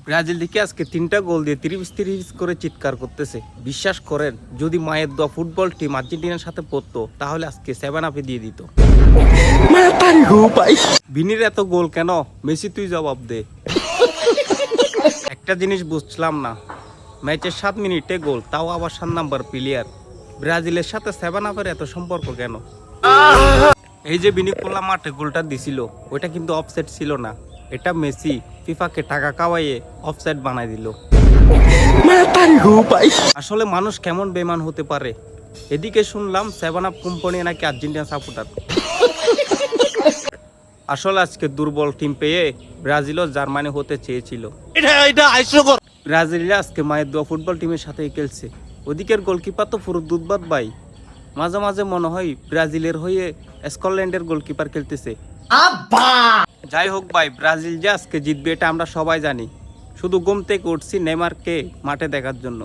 Brazil দিকে আজকে 3টা গোল দিয়ে 30-30 করে চিৎকার করতেছে। বিশ্বাস করেন, যদি মায়ের দোয়া ফুটবল টিম আর্জেন্টিনার সাথে পড়তো তাহলে আজকে 7-আপে দিয়ে দিত। বিনির এত গোল কেন? মেসি তুই জবাব দে। একটা জিনিস বুঝলাম না, ম্যাচের 7 মিনিটে গোল, তাও আবার 7 নাম্বার প্লেয়ার। ব্রাজিলের সাথে 7-আপের এত সম্পর্ক কেন? এই যে বিনি খোলা মাঠে গোলটা দিছিল, ওইটা কিন্তু অফসাইড ছিল না। এটা মেসি ফিফাকে টাকা কাওয়াইয়ে অফসাইড বানাই দিল। আসলে মানুষ কেমন বেমান হতে পারে। এদিকে শুনলাম 7-আপ কোম্পানি নাকি আর্জেন্টিনা সাপোর্টার। আসলে আজকে দুর্বল টিম পেয়ে ব্রাজিলও জার্মানি হতে চেয়েছিল। ব্রাজিলরা আজকে মায়ের দোয়া ফুটবল টিমের সাথেই খেলছে। ওদিকের গোলকিপার তো পুরো দুধবাদ ভাই। মাঝে মাঝে মনে হয় ব্রাজিলের হয়ে স্কটল্যান্ডের গোলকিপার খেলতেছে। যাই হোক ভাই, ব্রাজিল যে আজকে জিতবে এটা আমরা সবাই জানি। শুধু ঘুম থেকে উঠছি নেইমারকে মাঠে দেখার জন্য।